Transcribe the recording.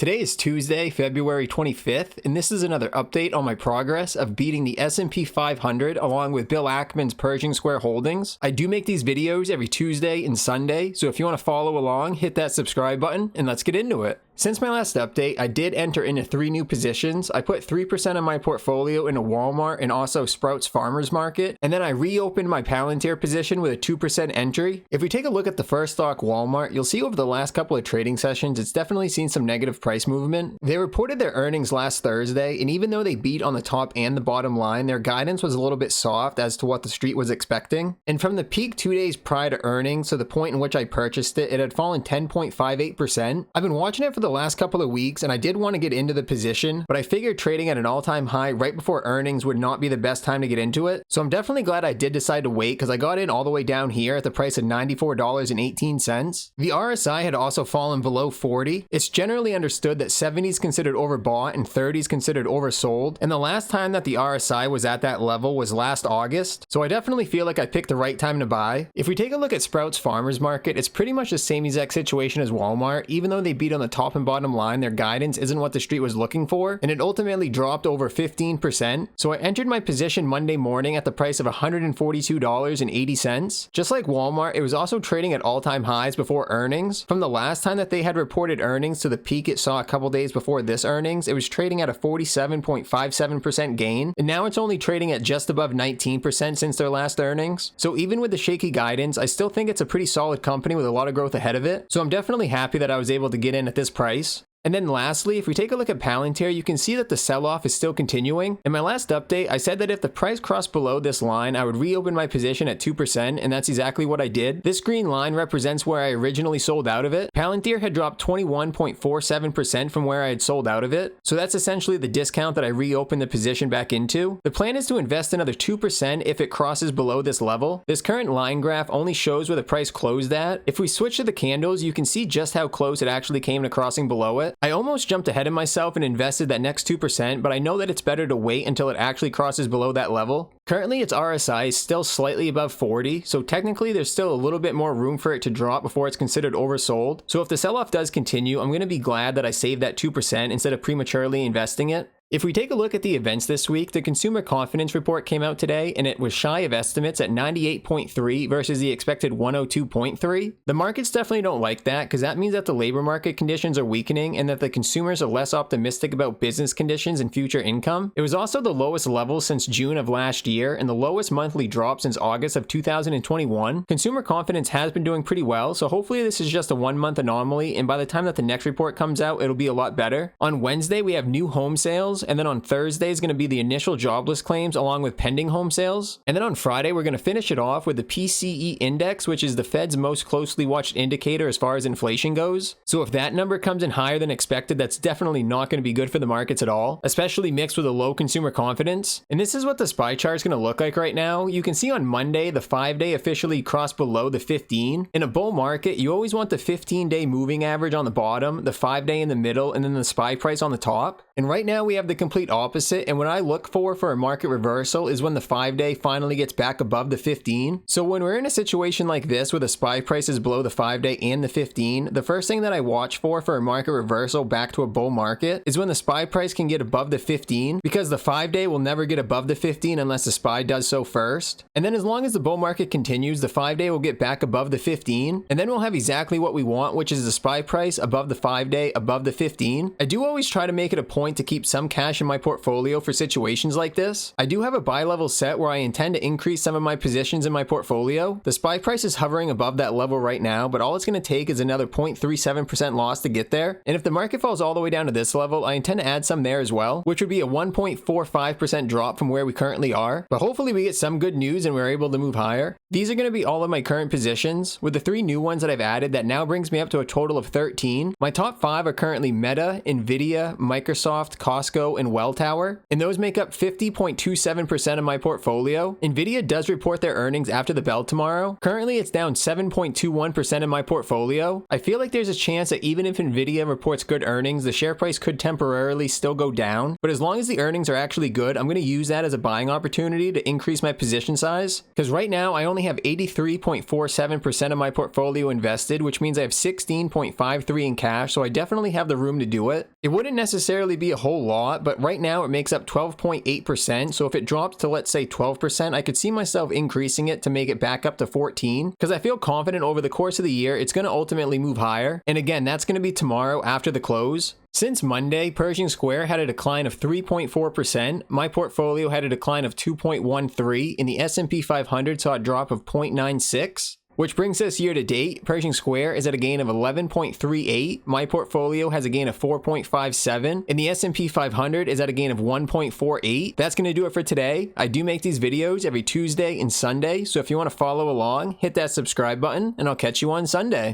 Today is Tuesday, February 25th, and this is another update on my progress of beating the S&P 500 along with Bill Ackman's Pershing Square holdings. I do make these videos every Tuesday and Sunday, so if you want to follow along, hit that subscribe button and let's get into it. Since my last update, I did enter into 3 new positions. I put 3% of my portfolio into Walmart and also Sprouts Farmers Market, and then I reopened my Palantir position with a 2% entry. If we take a look at the first stock, Walmart, you'll see over the last couple of trading sessions, it's definitely seen some negative price movement. They reported their earnings last Thursday, and even though they beat on the top and the bottom line, their guidance was a little bit soft as to what the street was expecting. And from the peak 2 days prior to earnings to the point in which I purchased it, it had fallen 10.58%. I've been watching it for the last couple of weeks, and I did want to get into the position, but I figured trading at an all-time high right before earnings would not be the best time to get into it. So I'm definitely glad I did decide to wait, because I got in all the way down here at the price of $94.18. The RSI had also fallen below 40. It's generally understood that 70 is considered overbought and 30 is considered oversold, and the last time that the RSI was at that level was last August, so I definitely feel like I picked the right time to buy. If we take a look at Sprouts Farmers Market, it's pretty much the same exact situation as Walmart. Even though they beat on the top and bottom line, their guidance isn't what the street was looking for, and it ultimately dropped over 15%. So I entered my position Monday morning at the price of $142.80. Just like Walmart, it was also trading at all-time highs before earnings. From the last time that they had reported earnings to the peak it saw a couple days before this earnings, it was trading at a 47.57% gain, and now it's only trading at just above 19% since their last earnings. So even with the shaky guidance, I still think it's a pretty solid company with a lot of growth ahead of it. So I'm definitely happy that I was able to get in at this price. And then lastly, if we take a look at Palantir, you can see that the sell-off is still continuing. In my last update, I said that if the price crossed below this line, I would reopen my position at 2%, and that's exactly what I did. This green line represents where I originally sold out of it. Palantir had dropped 21.47% from where I had sold out of it, so that's essentially the discount that I reopened the position back into. The plan is to invest another 2% if it crosses below this level. This current line graph only shows where the price closed at. If we switch to the candles, you can see just how close it actually came to crossing below it. I almost jumped ahead of myself and invested that next 2%, but I know that it's better to wait until it actually crosses below that level. Currently, its RSI is still slightly above 40, so technically there's still a little bit more room for it to drop before it's considered oversold. So if the sell-off does continue, I'm going to be glad that I saved that 2% instead of prematurely investing it. If we take a look at the events this week, the consumer confidence report came out today, and it was shy of estimates at 98.3 versus the expected 102.3. The markets definitely don't like that, because that means that the labor market conditions are weakening and that the consumers are less optimistic about business conditions and future income. It was also the lowest level since June of last year and the lowest monthly drop since August of 2021. Consumer confidence has been doing pretty well, so hopefully this is just a 1-month anomaly, and by the time that the next report comes out, it'll be a lot better. On Wednesday, we have new home sales, and then on Thursday is going to be the initial jobless claims along with pending home sales. And then on Friday, we're going to finish it off with the PCE index, which is the Fed's most closely watched indicator as far as inflation goes. So if that number comes in higher than expected, that's definitely not going to be good for the markets at all, especially mixed with a low consumer confidence. And this is what the SPY chart is going to look like right now. You can see on Monday, the 5-day officially crossed below the 15. In a bull market, you always want the 15-day moving average on the bottom, the 5-day in the middle, and then the SPY price on the top. And right now we have the complete opposite, and what I look for a market reversal is when the 5-day finally gets back above the 15. So when we're in a situation like this where the SPY price is below the 5-day and the 15, the first thing that I watch for a market reversal back to a bull market is when the SPY price can get above the 15, because the 5-day will never get above the 15 unless the SPY does so first. And then as long as the bull market continues, the 5-day will get back above the 15, and then we'll have exactly what we want, which is the SPY price above the 5-day, above the 15. I do always try to make it a point to keep some cash in my portfolio for situations like this. I do have a buy level set where I intend to increase some of my positions in my portfolio. The SPY price is hovering above that level right now, but all it's going to take is another 0.37% loss to get there. And if the market falls all the way down to this level, I intend to add some there as well, which would be a 1.45% drop from where we currently are. But hopefully we get some good news and we're able to move higher. These are going to be all of my current positions. With the 3 new ones that I've added, that now brings me up to a total of 13. My top 5 are currently Meta, Nvidia, Microsoft, Costco, Cisco, and Welltower, and those make up 50.27% of my portfolio. Nvidia does report their earnings after the bell tomorrow. Currently, it's down 7.21% of my portfolio. I feel like there's a chance that even if Nvidia reports good earnings, the share price could temporarily still go down, but as long as the earnings are actually good, I'm going to use that as a buying opportunity to increase my position size, because right now I only have 83.47% of my portfolio invested, which means I have 16.53 in cash, so I definitely have the room to do it. It wouldn't necessarily be a whole lot, but right now it makes up 12.8%, so if it drops to, let's say, 12%, I could see myself increasing it to make it back up to 14, because I feel confident over the course of the year it's going to ultimately move higher, and again, that's going to be tomorrow after the close. Since Monday, Pershing Square had a decline of 3.4%, my portfolio had a decline of 2.13%, and the S&P 500 saw a drop of 0.96%. Which brings us year to date. Pershing Square is at a gain of 11.38. My portfolio has a gain of 4.57, and the S&P 500 is at a gain of 1.48. That's going to do it for today. I do make these videos every Tuesday and Sunday, so if you want to follow along, hit that subscribe button, and I'll catch you on Sunday.